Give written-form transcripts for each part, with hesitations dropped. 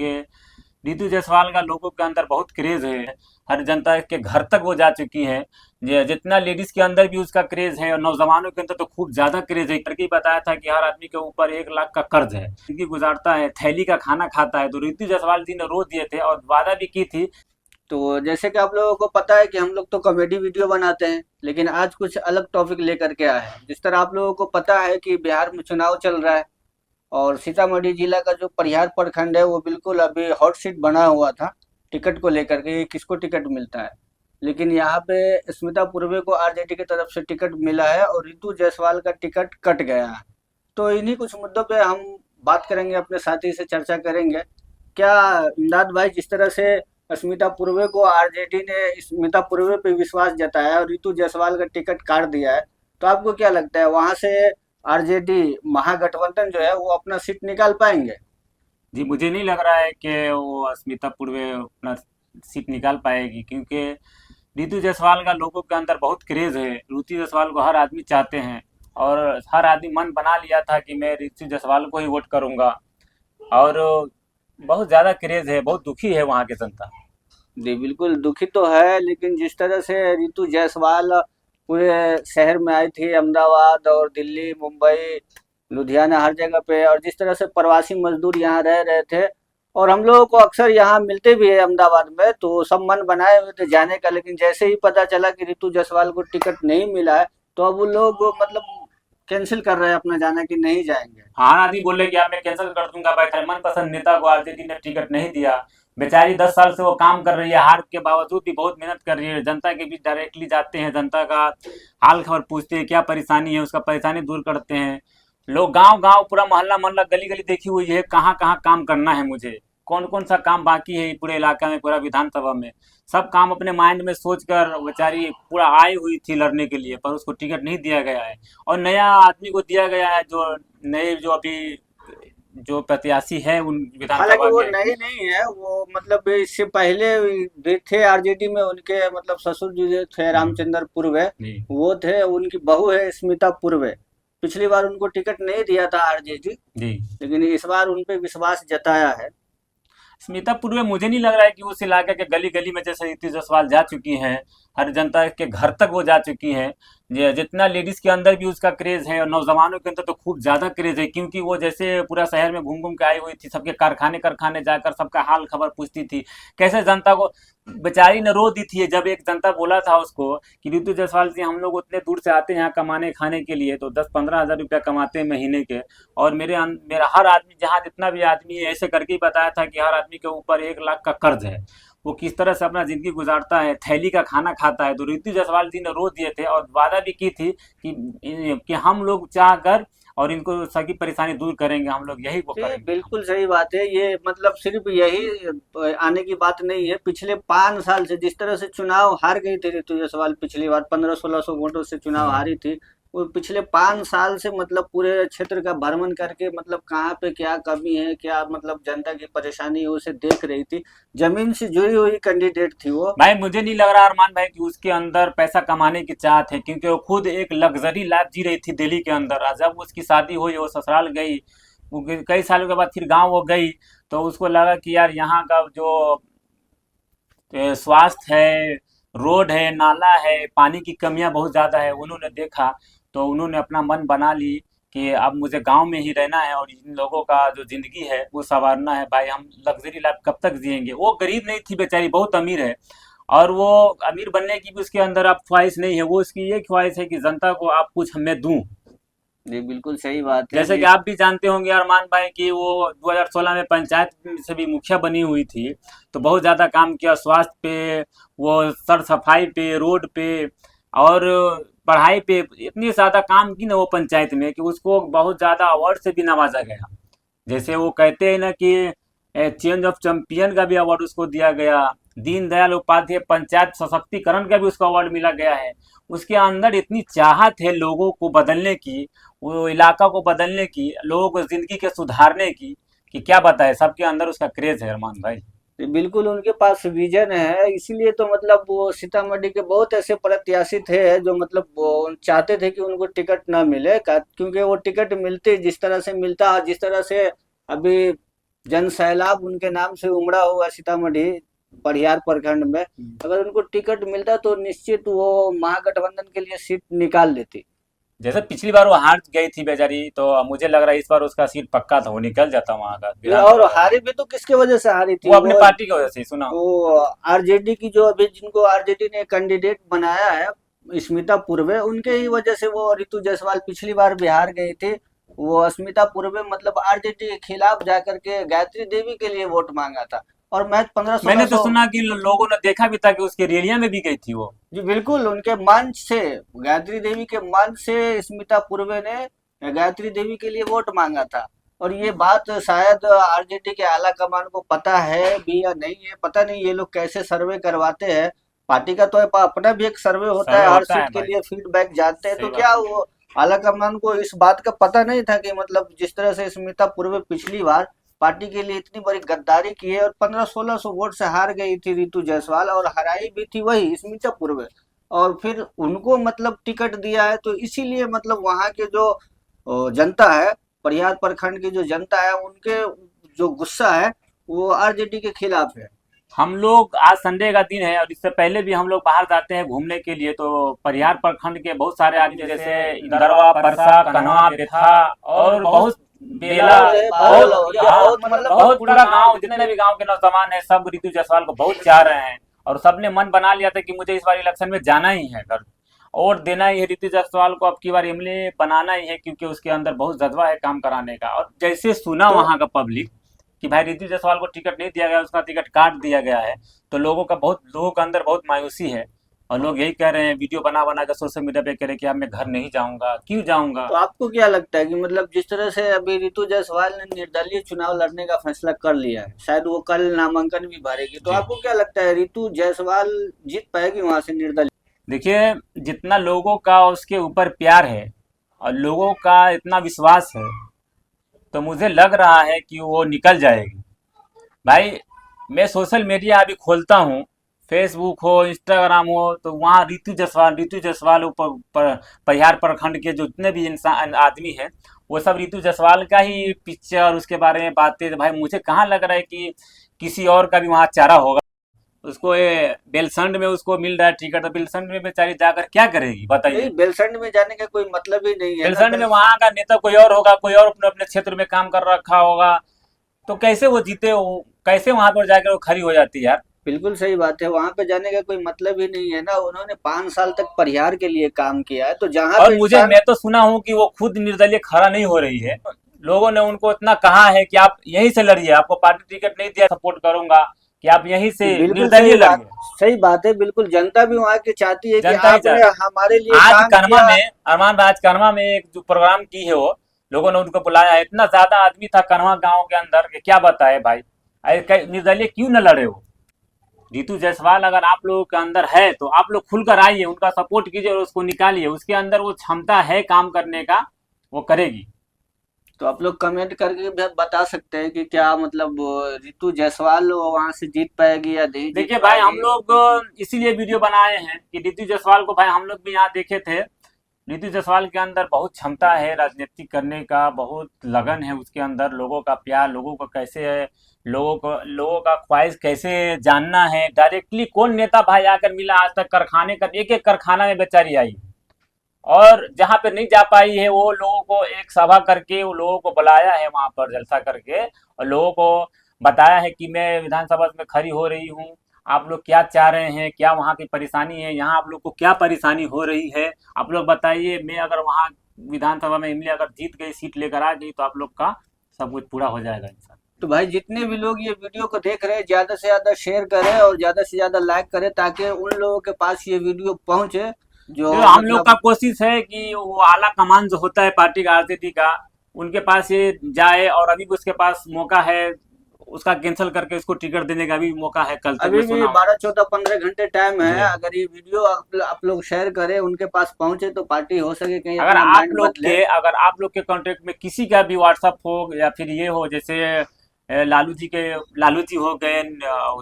क्योंकि रितु जायसवाल का लोगों के अंदर बहुत क्रेज है। हर जनता के घर तक वो जा चुकी है। जितना लेडीज के अंदर भी उसका क्रेज है और नौजवानों के अंदर तो खूब ज्यादा क्रेज है। करके बताया था कि हर आदमी के ऊपर 1 लाख का कर्ज है, जिंदगी गुजारता है, थैली का खाना खाता है। तो रितु जायसवाल जी ने रोज दिए थे और वादा भी की थी। तो जैसे कि आप लोगों को पता है कि हम लोग तो कॉमेडी वीडियो बनाते हैं, लेकिन आज कुछ अलग टॉपिक लेकर के आए हैं। जिस तरह आप लोगों को पता है कि बिहार में चुनाव चल रहा है और सीतामढ़ी जिला का जो परिहार प्रखंड है वो बिल्कुल अभी हॉट सीट बना हुआ था टिकट को लेकर के, किसको टिकट मिलता है। लेकिन यहाँ पे स्मिता पूर्वे को आरजेडी की तरफ से टिकट मिला है और रितु जायसवाल का टिकट कट गया है। तो इन्हीं कुछ मुद्दों पे हम बात करेंगे, अपने साथी से चर्चा करेंगे। क्या इमदाद भाई, जिस तरह से स्मिता पूर्वे को आरजेडी ने स्मिता पूर्वे पे विश्वास जताया और रितु जायसवाल का टिकट काट दिया है, तो आपको क्या लगता है वहां से आरजेडी महागठबंधन जो है वो अपना सीट निकाल पाएंगे? जी, मुझे नहीं लग रहा है कि वो स्मिता पूर्वे अपना सीट निकाल पाएगी, क्योंकि रितु जायसवाल का लोगों के अंदर बहुत क्रेज है। रितु जायसवाल को हर आदमी चाहते हैं और हर आदमी मन बना लिया था कि मैं रितु जायसवाल को ही वोट करूंगा। और बहुत ज़्यादा क्रेज है, बहुत दुखी है वहाँ की जनता। जी बिल्कुल दुखी तो है, लेकिन जिस तरह से रितु जायसवाल पूरे शहर में आई थी, अहमदाबाद और दिल्ली, मुंबई, लुधियाना, हर जगह पे, और जिस तरह से प्रवासी मजदूर यहाँ रह रहे थे और हम लोगों को अक्सर यहाँ मिलते भी है अहमदाबाद में, तो सब मन बनाए हुए थे जाने का। लेकिन जैसे ही पता चला कि रितु जायसवाल को टिकट नहीं मिला है, तो अब वो लोग मतलब कैंसिल कर रहे हैं अपना जाना कि नहीं जाएंगे। हाँ, आदमी बोले कि अब मैं कैंसिल कर दूंगा भाई, तेरे मनपसंद नेता को आरजेडी ने टिकट नहीं दिया। बेचारी 10 साल से वो काम कर रही है, हार के बावजूद भी बहुत मेहनत कर रही है। जनता के बीच डायरेक्टली जाते हैं, जनता का हाल खबर पूछते हैं, क्या परेशानी है, उसका परेशानी दूर करते हैं। लोग गांव गांव, पूरा मोहल्ला मोहल्ला, गली गली देखी हुई है, कहाँ कहाँ काम करना है मुझे, कौन कौन सा काम बाकी है पूरे इलाका में, पूरा विधानसभा में। सब काम अपने माइंड में सोच कर बेचारी पूरा आई हुई थी लड़ने के लिए, पर उसको टिकट नहीं दिया गया है। और नया आदमी को दिया गया है, जो नए, जो अभी जो प्रत्याशी है उन हालांकि विधानसभा वो के। नई नहीं है, वो मतलब इससे पहले भी थे आरजेडी में। उनके मतलब ससुर जी जो थे हम्म, रामचंद्र पूर्वे, जी। वो थे। उनकी बहू है स्मिता पूर्वे। पिछली बार उनको टिकट नहीं दिया था आरजेडी, जी। लेकिन इस बार उन पे विश्वास जताया है। स्मिता पूर्वे, मुझे नहीं लग रहा है कि उस इलाके के गली गली में जैसे रीति जायसवाल जा चुकी हैं, हर जनता के घर तक वो जा चुकी हैं। जितना लेडीज के अंदर भी उसका क्रेज है और नौजवानों के अंदर तो खूब ज्यादा क्रेज है, क्योंकि वो जैसे पूरा शहर में घूम घूम के आई हुई थी, सबके कारखाने कारखाने जाकर सबका हाल खबर पूछती थी। कैसे जनता को बेचारी ने रो दी थी। जब एक जनता बोला था उसको कि रितु जायसवाल जी, हम लोग उतने दूर से आते हैं यहाँ कमाने खाने के लिए, तो 10-15 हज़ार रुपया कमाते हैं महीने के, और मेरा हर आदमी, जहाँ जितना भी आदमी है, ऐसे करके ही बताया था कि हर आदमी के ऊपर 1 लाख का कर्ज है। वो किस तरह से अपना जिंदगी गुजारता है, थैली का खाना खाता है। तो रितु जायसवाल जी ने रोज दिए थे और वादा भी की थी कि हम लोग चाह कर और इनको सभी परेशानी दूर करेंगे, हम लोग यही वो जी करेंगे। बिल्कुल सही बात है। ये मतलब सिर्फ यही आने की बात नहीं है। पिछले 5 साल से जिस तरह से चुनाव हार गई थी रितु जायसवाल, पिछली बार 1500-1600 वोटों से चुनाव हम्म। हारी थी। वो पिछले 5 साल से मतलब पूरे क्षेत्र का भ्रमण करके मतलब कहाँ पे क्या कमी है, क्या मतलब जनता की परेशानी है, उसे देख रही थी। जमीन से जुड़ी हुई कैंडिडेट थी वो। भाई, मुझे नहीं लग रहा अरमान भाई कि उसके अंदर पैसा कमाने की चाहत है, क्योंकि वो खुद एक लग्जरी लाइफ जी रही थी दिल्ली के अंदर। और जब उसकी शादी हुई, वो ससुराल गई, वो कई सालों के बाद फिर गांव वो गई, तो उसको लगा कि यार यहाँ का जो स्वास्थ्य है, रोड है, नाला है, पानी की कमियां बहुत ज़्यादा है, उन्होंने देखा। तो उन्होंने अपना मन बना ली कि अब मुझे गांव में ही रहना है और इन लोगों का जो ज़िंदगी है वो संवारना है। भाई, हम लग्जरी लाइफ कब तक जिएंगे। वो गरीब नहीं थी बेचारी, बहुत अमीर है। और वो अमीर बनने की भी उसके अंदर अब ख्वाहिश नहीं है। वो उसकी ये ख्वाहिश है कि जनता को आप कुछ मैं दूं। जी बिल्कुल सही बात है। जैसे कि आप भी जानते होंगे अरमान भाई कि वो 2016 में पंचायत से भी मुखिया बनी हुई थी, तो बहुत ज़्यादा काम किया स्वास्थ्य पे, वो सर सफाई पे, रोड पे, और पढ़ाई पे। इतनी ज़्यादा काम की ना वो पंचायत में कि उसको बहुत ज़्यादा अवार्ड से भी नवाजा गया। जैसे वो कहते हैं ना कि चेंज ऑफ चैंपियन का भी अवार्ड उसको दिया गया। दीनदयाल उपाध्याय पंचायत सशक्तिकरण का भी उसको अवार्ड मिला गया है। उसके अंदर इतनी चाहत है लोगों को बदलने की, वो इलाका को बदलने की, लोगों को जिंदगी के सुधारने की, कि क्या बताए। सबके अंदर उसका क्रेज है अरमान भाई। जी, बिल्कुल उनके पास विजन है। इसीलिए तो मतलब वो सीतामढ़ी के बहुत ऐसे प्रत्याशी थे जो मतलब वो चाहते थे कि उनको टिकट ना मिले, क्योंकि वो टिकट मिलते जिस तरह से मिलता, जिस तरह से अभी जन सैलाब उनके नाम से उमड़ा हुआ सीतामढ़ी परिहार प्रखंड में, अगर उनको टिकट मिलता तो निश्चित वो महागठबंधन के लिए सीट निकाल लेती। जैसे पिछली बार वो हार गई थी बेचारी, तो मुझे लग रहा है इस बार उसका सीट पक्का था, वो निकल जाता वहां का और विधानसभा का। हारी भी तो किसके वजह से हारी वो थी, अपने पार्टी की वजह से सुना। वो आरजेडी की, जो अभी जिनको आरजेडी ने कैंडिडेट बनाया है स्मिता पूर्वे, उनके ही वजह से वो रितु जायसवाल पिछली बार बिहार गई थी। वो स्मिता पूर्वे मतलब आरजेडी के खिलाफ जाकर के गायत्री देवी के लिए वोट मांगा था, और मैच पंद्रह सोलह मैंने तो सौ सुना कि लोगों ने देखा भी था कि उसके रैलियां में भी गई थी वो। जी बिल्कुल, उनके मंच से, गायत्री देवी के मंच से स्मिता पूर्वे ने गायत्री देवी के लिए वोट मांगा था। और ये बात शायद आरजेडी के आला कमान को पता है भी या नहीं है, पता नहीं ये लोग कैसे सर्वे करवाते हैं। पार्टी का तो अपना भी एक सर्वे होता सर्वे है, हर होता सीट है के भाई। लिए फीडबैक जानते हैं, तो सही क्या बात है। वो आला कमान को इस बात का पता नहीं था कि मतलब जिस तरह से स्मिता पूर्वे पिछली बार पार्टी के लिए इतनी बड़ी गद्दारी की है और 1500-1600 वोट से हार गई थी रितु जायसवाल, और हराई भी थी वही स्मिता पूर्वे, और फिर उनको मतलब टिकट दिया है, तो इसीलिए मतलब वहाँ के जो जनता है, परिहार प्रखंड की जो जनता है, उनके जो गुस्सा है वो आरजेडी के खिलाफ है। हम लोग आज संडे का दिन है और इससे पहले भी हम लोग बाहर जाते हैं घूमने के लिए, तो परिहार प्रखंड के बहुत सारे आदमी जैसे इंदरवा, परसा, कन्हवा, बेथा और बहुत बेला, बाहुल है, बाहुल बहुत, ये हाँ, बहुत मतलब बहुत पूरा गांव, जितने भी गांव के नौजवान है सब ऋतु जायसवाल को बहुत चाह रहे हैं। और सबने मन बना लिया था कि मुझे इस बार इलेक्शन में जाना ही है घर, वोट देना ही है ऋतु जायसवाल को, अब की बार एमएलए बनाना ही है, क्योंकि उसके अंदर बहुत जज्बा है काम कराने का। और जैसे सुना तो वहां का पब्लिक कि भाई रितु जायसवाल को टिकट नहीं दिया गया, उसका टिकट काट दिया गया है, तो लोगों के अंदर बहुत मायूसी है। और लोग यही कह रहे हैं, वीडियो बना बना कर सोशल मीडिया पे कह रहे हैं कि अब मैं घर नहीं जाऊंगा, क्यों जाऊंगा। तो आपको क्या लगता है कि मतलब जिस तरह से अभी रितु जायसवाल ने निर्दलीय चुनाव लड़ने का फैसला कर लिया है, शायद वो कल नामांकन भी भरेगी, तो जी, आपको क्या लगता है रितु जायसवाल जीत पाएगी वहां से निर्दलीय? देखिए, जितना लोगों का उसके ऊपर प्यार है और लोगों का इतना विश्वास है, तो मुझे लग रहा है कि वो निकल जाएगी। भाई, मैं सोशल मीडिया अभी खोलता हूँ, फेसबुक हो, इंस्टाग्राम हो, तो वहाँ ऋतु जायसवाल परिहार प्रखंड के जो जितने भी इंसान आदमी हैं, वो सब ऋतु जायसवाल का ही पिक्चर, उसके बारे में बातें। भाई मुझे कहाँ लग रहा है कि किसी और का भी वहाँ चारा होगा। उसको ये बेलसंड में उसको मिल रहा है टिकट, तो बेलसंड में बेचारी जाकर क्या करेगी नहीं, बताइए। बेलसंड में जाने का कोई मतलब ही नहीं है ना। बेलसंड में वहाँ का नेता कोई और होगा, कोई और अपने अपने क्षेत्र में काम कर रखा होगा, तो कैसे वो जीते, वो कैसे वहां पर जाकर वो खड़ी हो जाती है यार। बिल्कुल सही बात है, वहां पे जाने का कोई मतलब ही नहीं है ना। उन्होंने 5 साल तक परिहार के लिए काम किया है, तो जहाँ और पे मुझे, इंसान मैं तो सुना हूँ कि वो खुद निर्दलीय खड़ा नहीं हो रही है। लोगों ने उनको इतना कहा है कि आप यहीं से लड़िए, आपको पार्टी टिकट नहीं दिया सपोर्ट करूंगा, कि आप यहीं से बिल्कुल निर्दलीय लड़िए। सही बात है, बिल्कुल जनता भी वहाँ की चाहती है कि जनता ही आपने चाहती हमारे लिए है। आज काम करमा किया। में, अरमान भाई, आज करमा में एक जो प्रोग्राम की है, वो लोगों ने उनको बुलाया है, इतना ज्यादा आदमी था कन्वा गांव के अंदर कि क्या बताए भाई। निर्दलीय क्यों न लड़े वो। जीतू जायसवाल अगर आप लोगों के अंदर है तो आप लोग खुलकर आइए, उनका सपोर्ट कीजिए और उसको निकालिए, उसके अंदर वो क्षमता है काम करने का, वो करेगी। तो आप लोग कमेंट करके भी बता सकते हैं कि क्या मतलब रितु जायसवाल वहां से जीत पाएगी या नहीं जीत देखिए भाई, हम पाएगी। लोग इसीलिए वीडियो बनाए हैं कि ऋतु जायसवाल को, भाई हम लोग भी यहाँ देखे थे, ऋतु जायसवाल के अंदर बहुत क्षमता है राजनीति करने का, बहुत लगन है उसके अंदर, लोगों का प्यार, लोगों का कैसे है, लोगों का ख्वाहिश कैसे जानना है। डायरेक्टली कौन नेता भाई आकर मिला आज तक, कारखाने का एक एक कारखाना में बेचारी आई, और जहाँ पे नहीं जा पाई है वो लोगों को एक सभा करके वो लोगों को बुलाया है वहां पर जलसा करके, और लोगों को बताया है कि मैं विधानसभा में खड़ी हो रही हूँ, आप लोग क्या चाह रहे हैं, क्या वहाँ की परेशानी है, यहाँ आप लोग को क्या परेशानी हो रही है, आप लोग बताइए। मैं अगर वहाँ विधानसभा में इमली अगर जीत गई, सीट लेकर आ गई, तो आप लोग का सब कुछ पूरा हो जाएगा इंसान। तो भाई जितने भी लोग ये वीडियो को देख रहे हैं, ज्यादा से ज्यादा शेयर करें और ज्यादा से ज्यादा लाइक करें, ताकि उन लोगों के पास ये वीडियो पहुंचे जो जो हम लोग का मतलब। कोशिश है कि वो आला कमान जो होता है पार्टी का, आरजेडी का, उनके पास ये जाए, और अभी भी उसके पास मौका है, उसका कैंसिल करके उसको टिकट देने का भी मौका है, कल तक अभी मैं भी सुना हूँ। 12 14 15 घंटे टाइम है, जी, अगर ये वीडियो आप लोग शेयर करें, उनके पास पहुंचे, तो पार्टी हो सके कहीं अगर अपना आप माइंड लोग बदले। के अगर आप लोग के कांटेक्ट में किसी का भी व्हाट्सअप हो, या फिर ये हो जैसे लालू जी हो गए,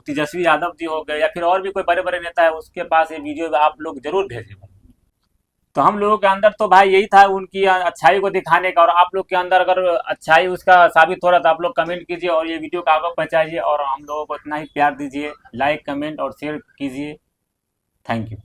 तेजस्वी यादव जी हो गए, या फिर और भी कोई बड़े बड़े नेता है, उसके पास ये वीडियो आप लोग जरूर भेजें, तो हम लोगों के अंदर तो भाई यही था उनकी अच्छाई को दिखाने का, और आप लोग के अंदर अगर अच्छाई उसका साबित हो रहा तो आप लोग कमेंट कीजिए और ये वीडियो को आगे पहुंचाइए, और हम लोगों को इतना ही प्यार दीजिए, लाइक कमेंट और शेयर कीजिए। Thank you.